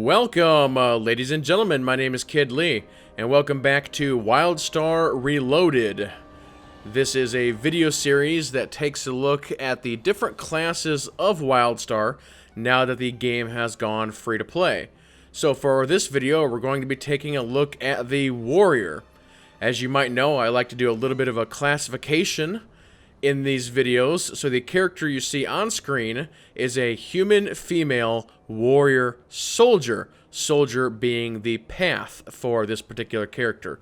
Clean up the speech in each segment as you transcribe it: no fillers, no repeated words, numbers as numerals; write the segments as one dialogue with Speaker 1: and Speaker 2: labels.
Speaker 1: Welcome, ladies and gentlemen. My name is KidLee, and welcome back to WildStar Reloaded. This is a video series that takes a look at the different classes of WildStar now that the game has gone free to play. So for this video, we're going to be taking a look at the Warrior. As you might know, I like to do a little bit of a classification in these videos. So the character you see on screen is a human female warrior soldier. Soldier being the path for this particular character.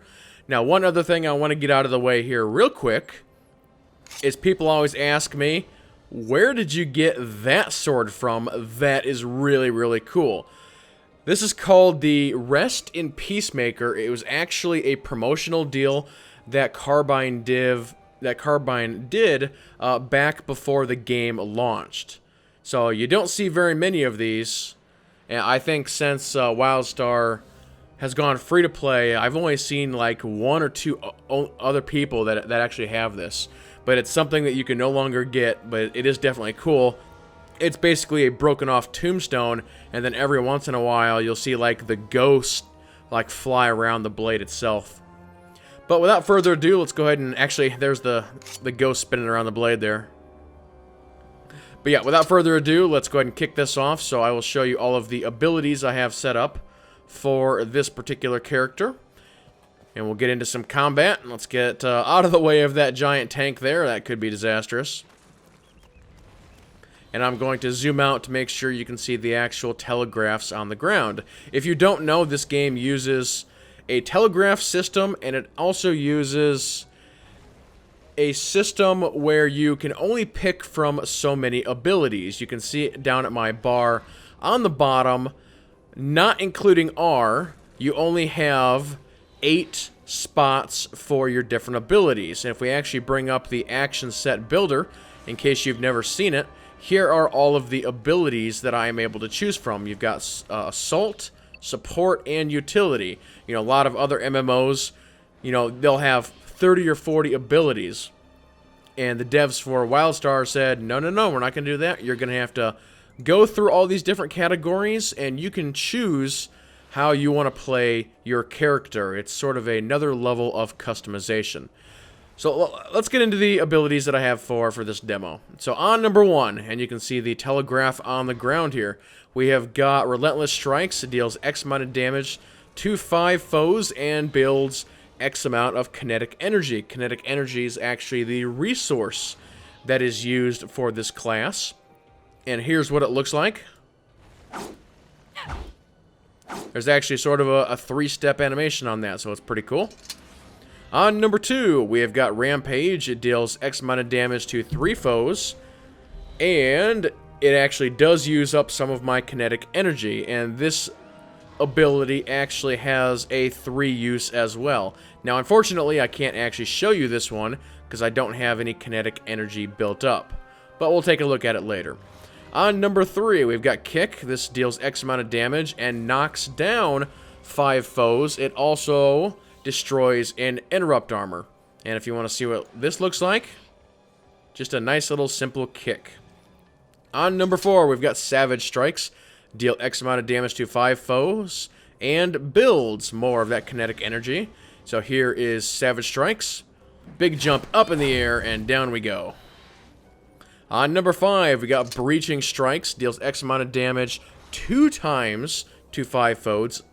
Speaker 1: Now, one other thing I want to get out of the way here real quick is people always ask me, where did you get that sword from? That is really, really cool. This is called the Rest in Peacemaker. It was actually a promotional deal that Carbine did back before the game launched. So you don't see very many of these. And I think since WildStar has gone free to play, I've only seen like one or two other people that actually have this. But it's something that you can no longer get, but it is definitely cool. It's basically a broken off tombstone, and then every once in a while you'll see like the ghost like fly around the blade itself. But without further ado, let's go ahead and actually, there's the ghost spinning around the blade there. But yeah, without further ado, let's go ahead and kick this off. So I will show you all of the abilities I have set up for this particular character. And we'll get into some combat. Let's get out of the way of that giant tank there. That could be disastrous. And I'm going to zoom out to make sure you can see the actual telegraphs on the ground. If you don't know, this game uses a telegraph system, and it also uses a system where you can only pick from so many abilities. You can see it down at my bar on the bottom, not including R, you only have 8 spots for your different abilities. And if we actually bring up the action set builder, in case you've never seen it, here are all of the abilities that I am able to choose from. You've got Assault, Support, and Utility. You know, a lot of other MMOs, you know, they'll have 30 or 40 abilities. And the devs for WildStar said, no, we're not going to do that. You're going to have to go through all these different categories, and you can choose how you want to play your character. It's sort of another level of customization. So let's get into the abilities that I have for this demo. So on number 1, and you can see the telegraph on the ground here, we have got Relentless Strikes. It deals X amount of damage to 5 foes and builds X amount of kinetic energy. Kinetic energy is actually the resource that is used for this class. And here's what it looks like. There's actually sort of a 3-step animation on that, so it's pretty cool. On number 2, we have got Rampage. It deals X amount of damage to 3 foes, and it actually does use up some of my kinetic energy, and this ability actually has a 3 use as well. Now, unfortunately, I can't actually show you this one because I don't have any kinetic energy built up, but we'll take a look at it later. On number 3, we've got Kick. This deals X amount of damage and knocks down 5 foes. It also destroys an interrupt armor. And if you want to see what this looks like, just a nice little simple kick. On number 4, we've got Savage Strikes. Deal X amount of damage to 5 foes and builds more of that kinetic energy. So here is Savage Strikes. Big jump up in the air and down we go. On number 5, we got Breaching Strikes. Deals X amount of damage 2 times to 5 foes.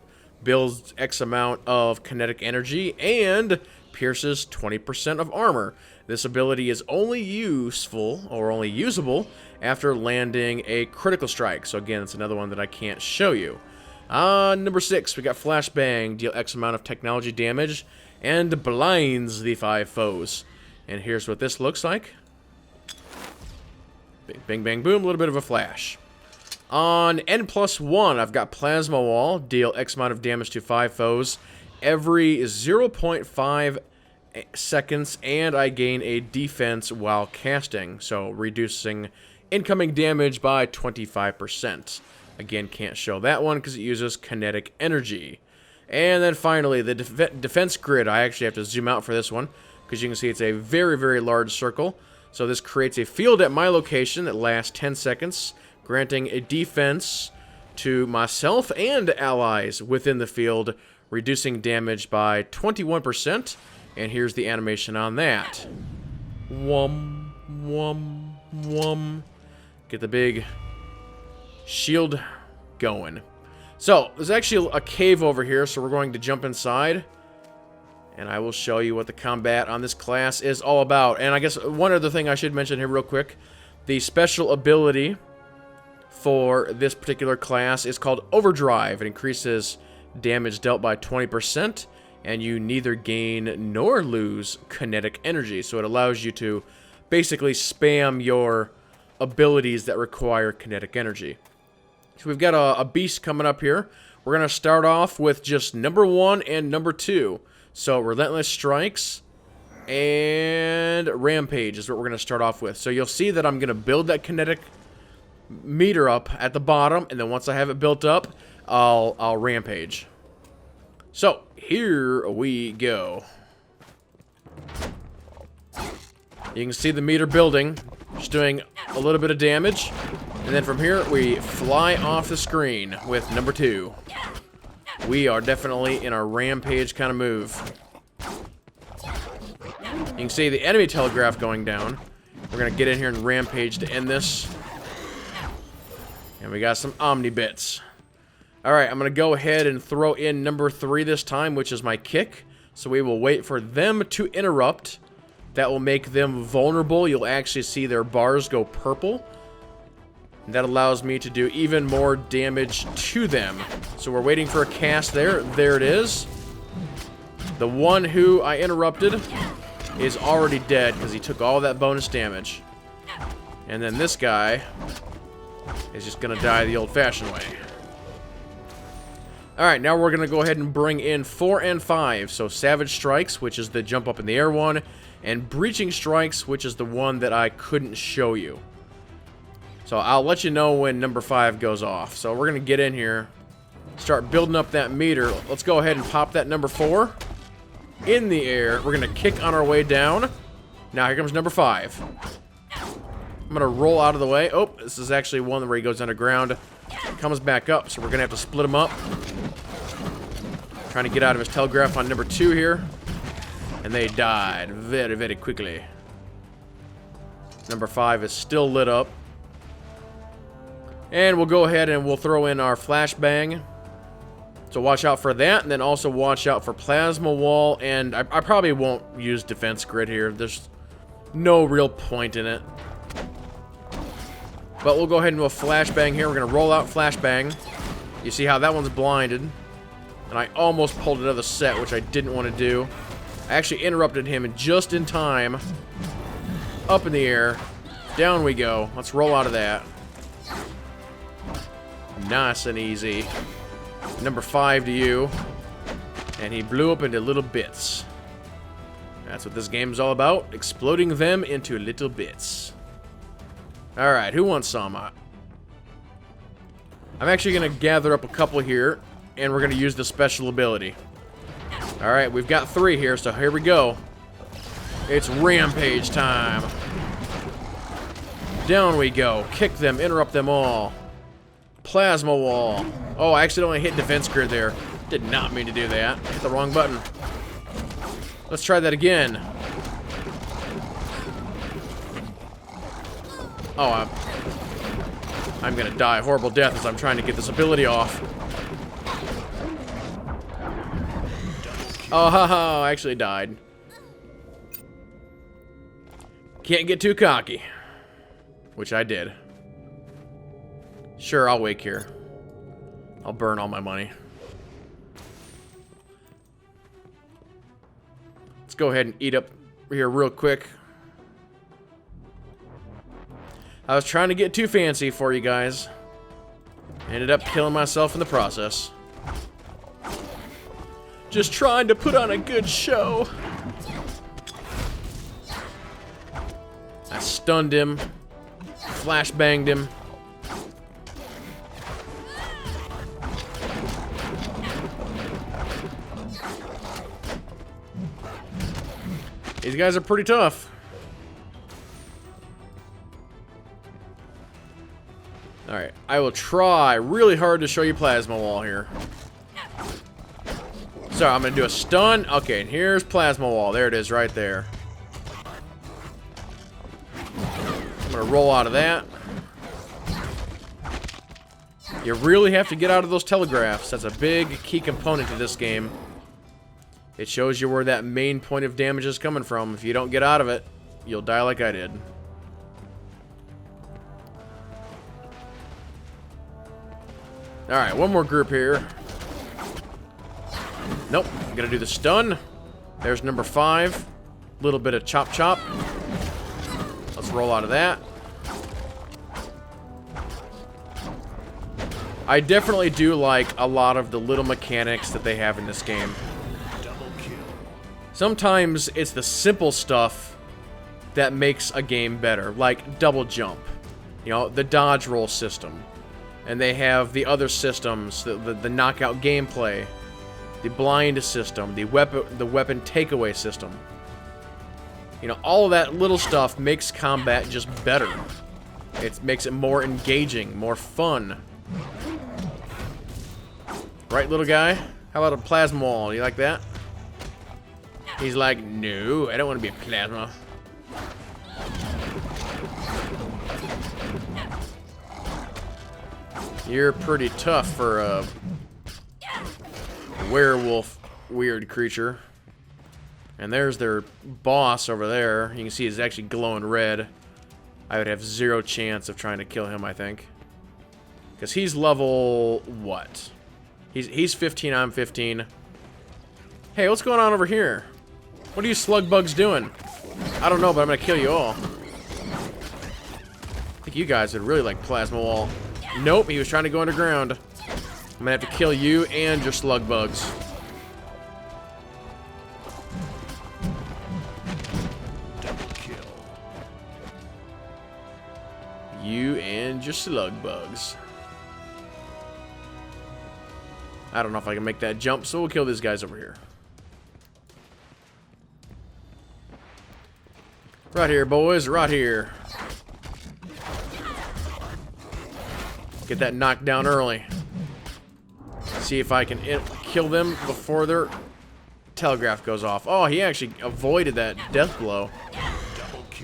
Speaker 1: Builds X amount of kinetic energy and pierces 20% of armor. This ability is only useful or only usable after landing a critical strike. So again, it's another one that I can't show you. Number 6, we got Flashbang. Deal X amount of technology damage and blinds the 5 foes. And here's what this looks like. Bing, bang, bang, boom. A little bit of a flash. On N+1, I've got Plasma Wall. Deal X amount of damage to 5 foes every 0.5 seconds, and I gain a defense while casting, so reducing incoming damage by 25%. Again, can't show that one because it uses kinetic energy. And then finally, the defense grid. I actually have to zoom out for this one because you can see it's a very, very large circle. So this creates a field at my location that lasts 10 seconds, granting a defense to myself and allies within the field, reducing damage by 21%. And here's the animation on that. Whum, whum, whum. Get the big shield going. So, there's actually a cave over here, so we're going to jump inside. And I will show you what the combat on this class is all about. And I guess one other thing I should mention here real quick. The special ability for this particular class is called Overdrive. It increases damage dealt by 20, and you neither gain nor lose kinetic energy. So it allows you to basically spam your abilities that require kinetic energy. So we've got a beast coming up here. We're going to start off with just number 1 and number 2. So Relentless Strikes and Rampage is what we're going to start off with. So you'll see that I'm going to build that kinetic meter up at the bottom, and then once I have it built up, I'll Rampage. So here we go. You can see the meter building, just doing a little bit of damage. And then from here, we fly off the screen with number 2. We are definitely in our Rampage kind of move. You can see the enemy telegraph going down. We're going to get in here and Rampage to end this. And we got some Omni bits. Alright, I'm going to go ahead and throw in number 3 this time, which is my kick. So we will wait for them to interrupt. That will make them vulnerable. You'll actually see their bars go purple. And that allows me to do even more damage to them. So we're waiting for a cast there. There it is. The one who I interrupted is already dead because he took all that bonus damage. And then this guy is just going to die the old-fashioned way. Alright, now we're going to go ahead and bring in 4 and 5. So Savage Strikes, which is the jump up in the air one, and Breaching Strikes, which is the one that I couldn't show you. So I'll let you know when number 5 goes off. So we're going to get in here, start building up that meter. Let's go ahead and pop that number 4 in the air. We're going to kick on our way down. Now here comes number 5. I'm going to roll out of the way. Oh, this is actually one where he goes underground. Comes back up, so we're going to have to split him up. Trying to get out of his telegraph on number 2 here. And they died very, very quickly. Number 5 is still lit up. And we'll go ahead and we'll throw in our flashbang. So watch out for that, and then also watch out for Plasma Wall. And I probably won't use Defense Grid here. There's no real point in it. But we'll go ahead and do a flashbang here. We're going to roll out flashbang. You see how that one's blinded. And I almost pulled another set, which I didn't want to do. I actually interrupted him just in time. Up in the air. Down we go. Let's roll out of that. Nice and easy. Number 5 to you. And he blew up into little bits. That's what this game's all about. Exploding them into little bits. Alright, who wants some? I'm actually going to gather up a couple here. And we're going to use the special ability. Alright, we've got 3 here, so here we go. It's Rampage time. Down we go. Kick them, interrupt them all. Plasma Wall. Oh, I accidentally hit Defense Grid there. Did not mean to do that. Hit the wrong button. Let's try that again. Oh, I'm gonna die a horrible death as I'm trying to get this ability off. Oh, haha, I actually died. Can't get too cocky. Which I did. Sure, I'll wake here. I'll burn all my money. Let's go ahead and eat up here real quick. I was trying to get too fancy for you guys. Ended up killing myself in the process. Just trying to put on a good show. I stunned him. Flashbanged him. These guys are pretty tough. Alright, I will try really hard to show you Plasma Wall here. So, I'm going to do a stun. Okay, and here's Plasma Wall. There it is right there. I'm going to roll out of that. You really have to get out of those telegraphs. That's a big key component to this game. It shows you where that main point of damage is coming from. If you don't get out of it, you'll die like I did. Alright, one more group here. Nope, I'm gonna do the stun. There's number 5. Little bit of chop chop. Let's roll out of that. I definitely do like a lot of the little mechanics that they have in this game. Sometimes it's the simple stuff that makes a game better, like double jump. You know, the dodge roll system. And they have the other systems, the knockout gameplay, the blind system, the weapon takeaway system. You know, all of that little stuff makes combat just better. It makes it more engaging, more fun. Right, little guy? How about a plasma wall? You like that? He's like, no, I don't want to be a plasma. You're pretty tough for a werewolf weird creature. And there's their boss over there. You can see he's actually glowing red. I would have 0 chance of trying to kill him, I think. Because he's level what? He's 15, I'm 15. Hey, what's going on over here? What are you slug bugs doing? I don't know, but I'm gonna kill you all. I think you guys would really like Plasma Wall. Nope, he was trying to go underground. I'm gonna have to kill you and your slug bugs. Double kill. You and your slug bugs. I don't know if I can make that jump, so we'll kill these guys over here. Right here, boys, right here. Get that knocked down early. See if I can kill them before their telegraph goes off. Oh, he actually avoided that death blow.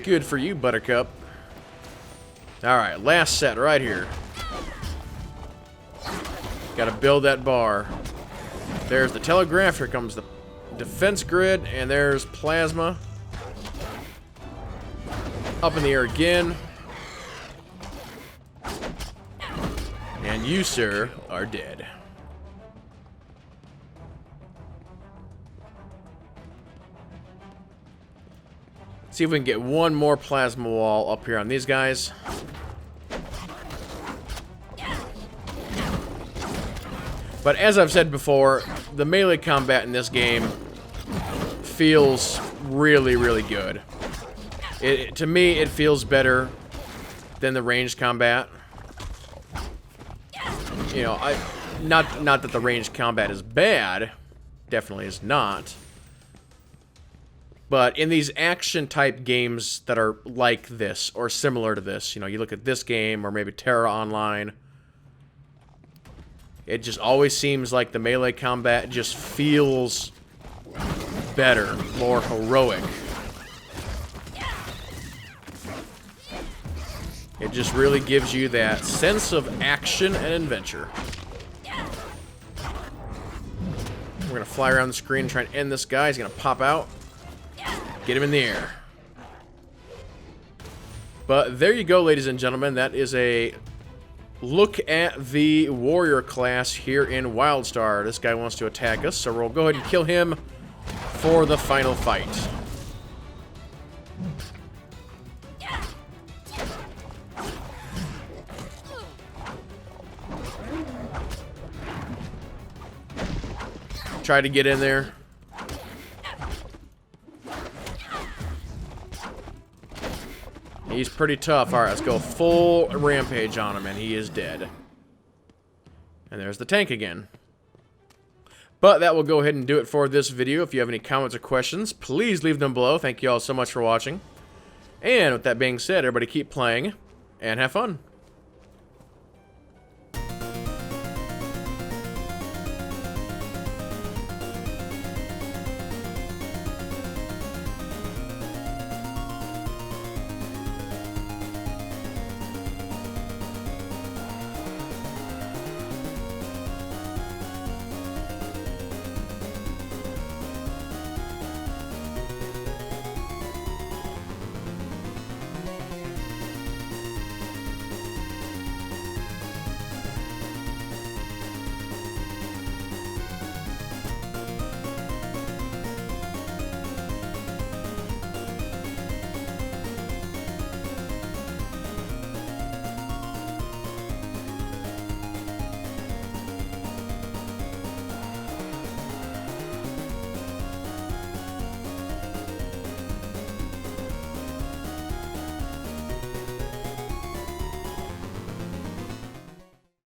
Speaker 1: Good for you, Buttercup. Alright, last set right here. Gotta build that bar. There's the telegraph. Here comes the defense grid. And there's plasma. Up in the air again. And you, sir, are dead. See if we can get one more plasma wall up here on these guys. But as I've said before, the melee combat in this game feels really, really good. To me, it feels better than the ranged combat. You know, not that the ranged combat is bad. Definitely is not. But in these action-type games that are like this, or similar to this, you know, you look at this game, or maybe Terra Online, it just always seems like the melee combat just feels better, more heroic. It just really gives you that sense of action and adventure. We're going to fly around the screen and try and end this guy. He's going to pop out. Get him in the air. But there you go, ladies and gentlemen. That is a look at the warrior class here in WildStar. This guy wants to attack us, so we'll go ahead and kill him for the final fight. Try to get in there. He's pretty tough. Alright, let's go full rampage on him, and he is dead. And there's the tank again. But that will go ahead and do it for this video. If you have any comments or questions, please leave them below. Thank you all so much for watching. And with that being said, everybody keep playing and have fun.